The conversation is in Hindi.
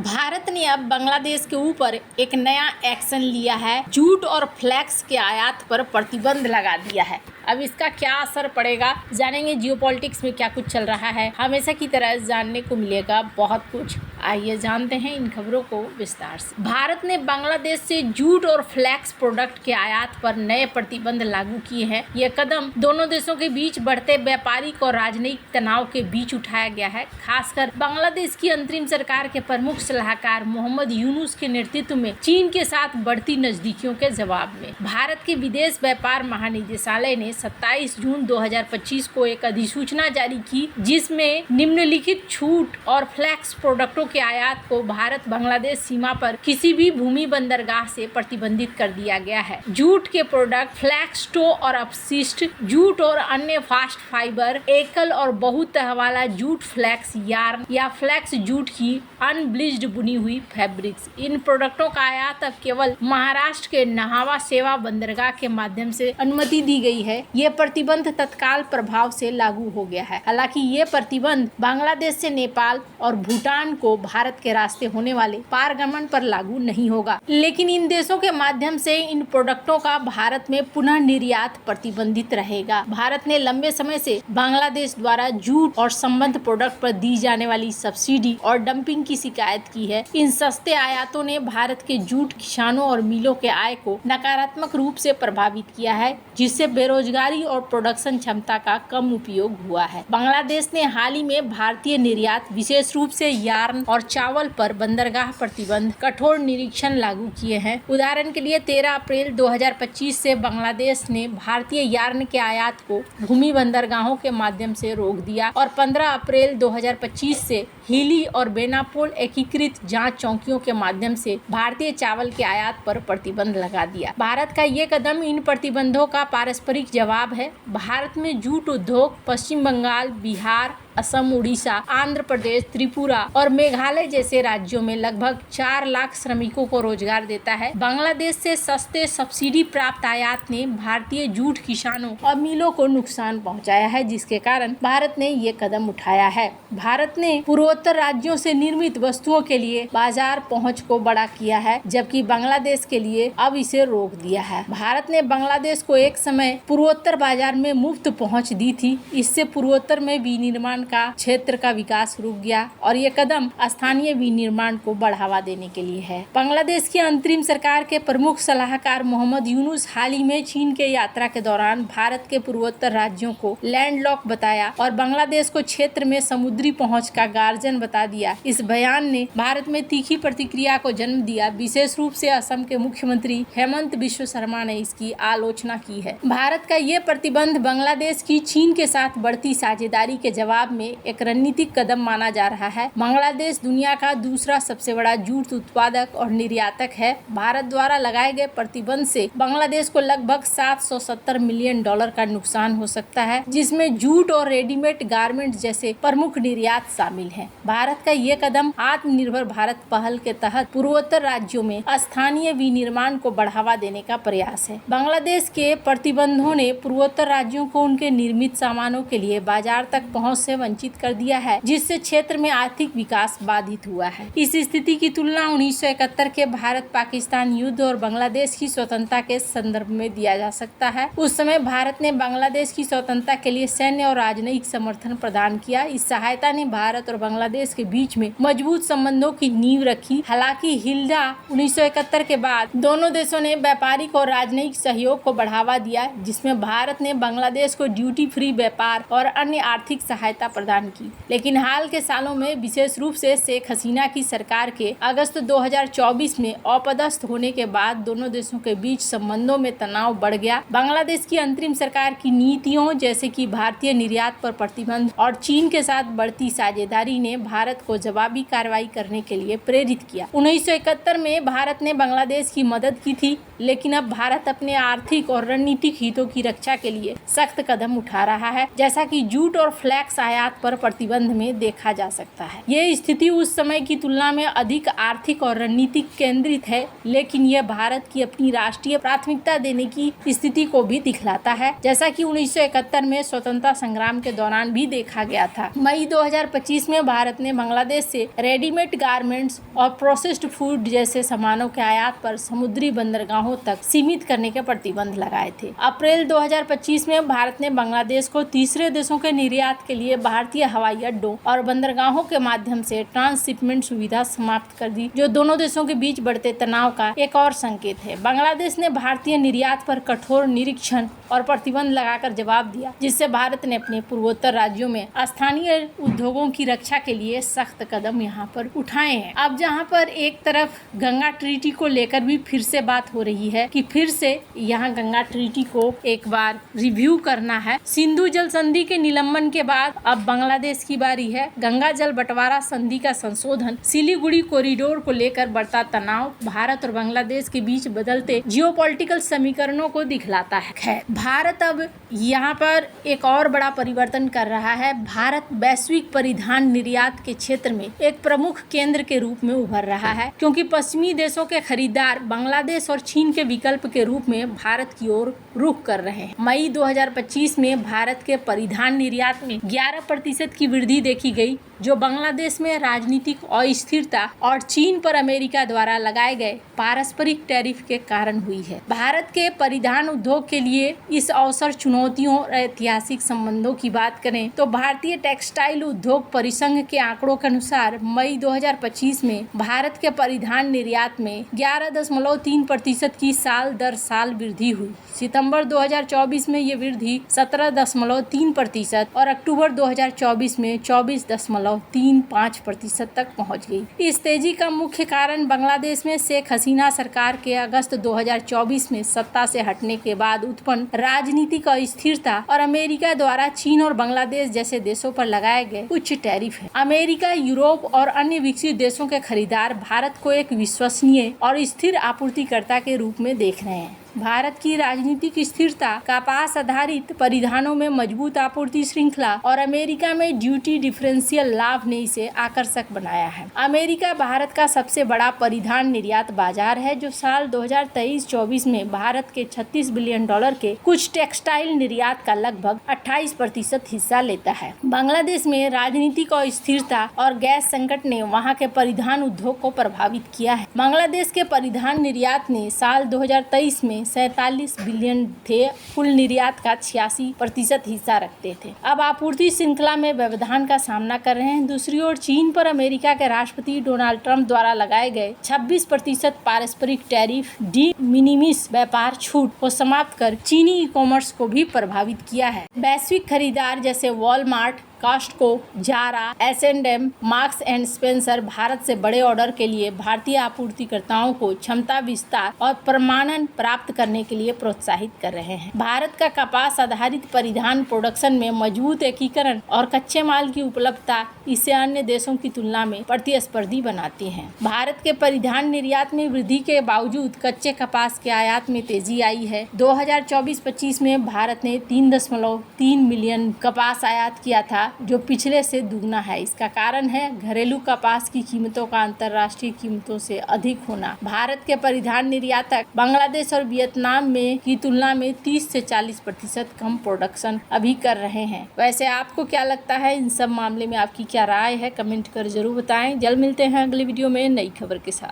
भारत ने अब बांग्लादेश के ऊपर एक नया एक्शन लिया है। जूट और फ्लेक्स के आयात पर प्रतिबंध लगा दिया है। अब इसका क्या असर पड़ेगा, जानेंगे। जियोपॉलिटिक्स में क्या कुछ चल रहा है, हमेशा की तरह जानने को मिलेगा बहुत कुछ। आइए जानते हैं इन खबरों को विस्तार से। भारत ने बांग्लादेश से जूट और फ्लेक्स प्रोडक्ट के आयात पर नए प्रतिबंध लागू किए हैं। यह कदम दोनों देशों के बीच बढ़ते व्यापारिक और राजनयिक तनाव के बीच उठाया गया है। खासकर बांग्लादेश की अंतरिम सरकार के प्रमुख सलाहकार मोहम्मद यूनुस के नेतृत्व में चीन के साथ बढ़ती नजदीकियों के जवाब में भारत के विदेश व्यापार महानिदेशालय ने 27 जून 2025 को एक अधिसूचना जारी की, जिसमें निम्नलिखित छूट और फ्लेक्स प्रोडक्टों के आयात को भारत बांग्लादेश सीमा पर किसी भी भूमि बंदरगाह से प्रतिबंधित कर दिया गया है। जूट के प्रोडक्ट, फ्लेक्स टो और अपशिष्ट जूट और अन्य फास्ट फाइबर, एकल और बहुतह वाला जूट, फ्लेक्स यार्न या फ्लेक्स जूट की अनब्लीच्ड बुनी हुई फैब्रिक्स, इन प्रोडक्टों का आयात अब केवल महाराष्ट्र के नहावा सेवा बंदरगाह के माध्यम से अनुमति दी गई है। ये प्रतिबंध तत्काल प्रभाव से लागू हो गया है। हालांकि ये प्रतिबंध बांग्लादेश से नेपाल और भूटान को भारत के रास्ते होने वाले पारगमन पर लागू नहीं होगा, लेकिन इन देशों के माध्यम से इन प्रोडक्टों का भारत में पुनः निर्यात प्रतिबंधित रहेगा। भारत ने लंबे समय से बांग्लादेश द्वारा जूट और संबद्ध प्रोडक्ट पर दी जाने वाली सब्सिडी और डंपिंग की शिकायत की है। इन सस्ते आयातों ने भारत के जूट किसानों और मिलों के आय को नकारात्मक रूप से प्रभावित किया है, जिससे बेरोजगारी और प्रोडक्शन क्षमता का कम उपयोग हुआ है। बांग्लादेश ने हाल ही में भारतीय निर्यात, विशेष रूप से यार्न और चावल पर बंदरगाह प्रतिबंध कठोर निरीक्षण लागू किए हैं। उदाहरण के लिए 13 अप्रैल 2025 से बांग्लादेश ने भारतीय यार्न के आयात को भूमि बंदरगाहों के माध्यम से रोक दिया और 15 अप्रैल 2025 से हिली और बेनापोल एकीकृत जांच चौकियों के माध्यम से भारतीय चावल के आयात पर प्रतिबंध लगा दिया। भारत का ये कदम इन प्रतिबंधों का पारस्परिक जवाब है। भारत में जूट उद्योग पश्चिम बंगाल, बिहार, असम, उड़ीसा, आंध्र प्रदेश, त्रिपुरा और मेघालय जैसे राज्यों में लगभग 4 लाख श्रमिकों को रोजगार देता है। बांग्लादेश से सस्ते सब्सिडी प्राप्त आयात ने भारतीय जूट किसानों और मिलों को नुकसान पहुंचाया है, जिसके कारण भारत ने ये कदम उठाया है। भारत ने पूर्वोत्तर राज्यों से निर्मित वस्तुओं के लिए बाजार पहुँच को बड़ा किया है, जबकि बांग्लादेश के लिए अब इसे रोक दिया है। भारत ने बांग्लादेश को एक समय पूर्वोत्तर बाजार में मुफ्त पहुँच दी थी। इससे पूर्वोत्तर में विनिर्माण का क्षेत्र का विकास रुक गया और ये कदम स्थानीय विनिर्माण को बढ़ावा देने के लिए है। बांग्लादेश की अंतरिम सरकार के प्रमुख सलाहकार मोहम्मद यूनुस हाल ही में चीन के यात्रा के दौरान भारत के पूर्वोत्तर राज्यों को लैंडलॉक बताया और बांग्लादेश को क्षेत्र में समुद्री पहुंच का गार्जियन बता दिया। इस बयान ने भारत में तीखी प्रतिक्रिया को जन्म दिया। विशेष रूप से असम के मुख्यमंत्री हेमंत बिश्व शर्मा ने इसकी आलोचना की है। भारत का ये प्रतिबंध बांग्लादेश की चीन के साथ बढ़ती साझेदारी के जवाब में एक रणनीतिक कदम माना जा रहा है। बांग्लादेश दुनिया का दूसरा सबसे बड़ा जूट उत्पादक और निर्यातक है। भारत द्वारा लगाए गए प्रतिबंध से बांग्लादेश को लगभग $770 मिलियन का नुकसान हो सकता है, जिसमें जूट और रेडीमेड गारमेंट जैसे प्रमुख निर्यात शामिल हैं। भारत का ये कदम आत्मनिर्भर भारत पहल के तहत पूर्वोत्तर राज्यों में स्थानीय विनिर्माण को बढ़ावा देने का प्रयास है। बांग्लादेश के प्रतिबंधों ने पूर्वोत्तर राज्यों को उनके निर्मित सामानों के लिए बाजार तक पहुँच से वंचित कर दिया है, जिससे क्षेत्र में आर्थिक विकास बाधित हुआ है। इस स्थिति की तुलना 1971 के भारत पाकिस्तान युद्ध और बांग्लादेश की स्वतंत्रता के संदर्भ में दिया जा सकता है। उस समय भारत ने बांग्लादेश की स्वतंत्रता के लिए सैन्य और राजनयिक समर्थन प्रदान किया। इस सहायता ने भारत और बांग्लादेश के बीच में मजबूत संबंधों की नींव रखी। हालांकि हिल्डा 1971 के बाद दोनों देशों ने व्यापारिक और राजनयिक सहयोग को बढ़ावा दिया, जिसमें भारत ने बांग्लादेश को ड्यूटी फ्री व्यापार और अन्य आर्थिक सहायता प्रदान की। लेकिन हाल के सालों में, विशेष रूप से शेख हसीना की सरकार के अगस्त 2024 में अपदस्थ होने के बाद दोनों देशों के बीच संबंधों में तनाव बढ़ गया। बांग्लादेश की अंतरिम सरकार की नीतियों जैसे कि भारतीय निर्यात पर प्रतिबंध और चीन के साथ बढ़ती साझेदारी ने भारत को जवाबी कार्रवाई करने के लिए प्रेरित किया। 1971 में भारत ने बांग्लादेश की मदद की थी, लेकिन अब भारत अपने आर्थिक और रणनीतिक हितों की रक्षा के लिए सख्त कदम उठा रहा है, जैसा कि जूट और फ्लैक्स आयात पर प्रतिबंध में देखा जा सकता है। ये स्थिति उस समय की तुलना में अधिक आर्थिक और रणनीतिक केंद्रित है, लेकिन यह भारत की अपनी राष्ट्रीय प्राथमिकता देने की स्थिति को भी दिखलाता है, जैसा कि 1971 में स्वतंत्रता संग्राम के दौरान भी देखा गया था। मई 2025 में भारत ने बांग्लादेश से रेडीमेड गारमेंट्स और प्रोसेस्ड फूड जैसे सामानों के आयात पर समुद्री बंदरगाहों तक सीमित करने के प्रतिबंध लगाए थे। अप्रैल 2025 में भारत ने बांग्लादेश को तीसरे देशों के निर्यात के लिए भारतीय हवाई अड्डों और बंदरगाहों के माध्यम से ट्रांसशिपमेंट सुविधा समाप्त कर दी, जो दोनों देशों के बीच बढ़ते तनाव का एक और संकेत है। बांग्लादेश ने भारतीय निर्यात पर कठोर निरीक्षण और प्रतिबंध लगाकर जवाब दिया, जिससे भारत ने अपने पूर्वोत्तर राज्यों में स्थानीय उद्योगों की रक्षा के लिए सख्त कदम यहाँ पर उठाए हैं। अब जहाँ पर एक तरफ गंगा ट्रीटी को लेकर भी फिर से बात हो रही है कि फिर से यहाँ गंगा ट्रीटी को एक बार रिव्यू करना है। सिंधु जल संधि के निलंबन के बाद अब बांग्लादेश की बारी है। गंगा जल बंटवारा संधि का संशोधन, सिलीगुड़ी कॉरिडोर को लेकर बढ़ता तनाव भारत और बांग्लादेश के बीच बदलते जियोपॉलिटिकल समीकरणों को दिखलाता है। भारत अब यहाँ पर एक और बड़ा परिवर्तन कर रहा है। भारत वैश्विक परिधान निर्यात के क्षेत्र में एक प्रमुख केंद्र के रूप में उभर रहा है, क्योंकि पश्चिमी देशों के खरीदार बांग्लादेश और चीन के विकल्प के रूप में भारत की ओर रुख कर रहे हैं। मई 2025 में भारत के परिधान निर्यात में 11% की वृद्धि देखी गई, जो बांग्लादेश में राजनीतिक अस्थिरता और चीन पर अमेरिका द्वारा लगाए गए पारस्परिक टैरिफ के कारण हुई है। भारत के परिधान उद्योग के लिए इस अवसर, चुनौतियों और ऐतिहासिक संबंधों की बात करें तो भारतीय टेक्सटाइल उद्योग परिसंघ के आंकड़ों के अनुसार मई 2025 में भारत के परिधान निर्यात में 11.3% की साल दर साल वृद्धि हुई। सितंबर 2024 में ये वृद्धि 17.3% और अक्टूबर 2024 में 24.35% तक पहुंच गई। इस तेजी का मुख्य कारण बांग्लादेश में शेख हसीना सरकार के अगस्त 2024 में सत्ता से हटने के बाद उत्पन्न राजनीतिक अस्थिरता और अमेरिका द्वारा चीन और बांग्लादेश जैसे देशों पर लगाए गए उच्च टैरिफ है। अमेरिका, यूरोप और अन्य विकसित देशों के खरीदार भारत को एक विश्वसनीय और स्थिर आपूर्तिकर्ता के रूप में देख रहे हैं। भारत की राजनीतिक स्थिरता, कपास आधारित परिधानों में मजबूत आपूर्ति श्रृंखला और अमेरिका में ड्यूटी डिफरेंशियल लाभ ने इसे आकर्षक बनाया है। अमेरिका भारत का सबसे बड़ा परिधान निर्यात बाजार है, जो साल 2023-24 में भारत के $36 बिलियन के कुछ टेक्सटाइल निर्यात का लगभग 28% हिस्सा लेता है। बांग्लादेश में राजनीतिक अस्थिरता और गैस संकट ने वहाँ के परिधान उद्योग को प्रभावित किया है। बांग्लादेश के परिधान निर्यात ने साल 2023 में 47 बिलियन थे, कुल निर्यात का 86% हिस्सा रखते थे। अब आपूर्ति श्रृंखला में व्यवधान का सामना कर रहे हैं। दूसरी ओर चीन पर अमेरिका के राष्ट्रपति डोनाल्ड ट्रंप द्वारा लगाए गए 26% पारस्परिक टैरिफ डी मिनिमिस व्यापार छूट को समाप्त कर चीनी ई कॉमर्स को भी प्रभावित किया है। वैश्विक खरीदार जैसे Walmart, Costco, Zara, H&M, Marks and Spencer Bharat से बड़े ऑर्डर के लिए भारतीय आपूर्तिकर्ताओं को क्षमता विस्तार और प्रमाणन प्राप्त करने के लिए प्रोत्साहित कर रहे हैं। भारत का कपास आधारित परिधान प्रोडक्शन में मजबूत एकीकरण और कच्चे माल की उपलब्धता इसे अन्य देशों की तुलना में प्रतिस्पर्धी बनाती है। भारत के परिधान निर्यात में वृद्धि के बावजूद कच्चे कपास के आयात में तेजी आई है। 2024-25 में भारत ने 3.3 मिलियन कपास आयात किया था, जो पिछले से दुगना है। इसका कारण है घरेलू कपास की कीमतों का अंतर्राष्ट्रीय कीमतों से अधिक होना। भारत के परिधान निर्यातक बांग्लादेश और वियतनाम में की तुलना में 30 से 40% कम प्रोडक्शन अभी कर रहे हैं। वैसे आपको क्या लगता है, इन सब मामले में आपकी क्या राय है? कमेंट कर जरूर बताएं। जल्द मिलते हैं अगली वीडियो में नई खबर के साथ।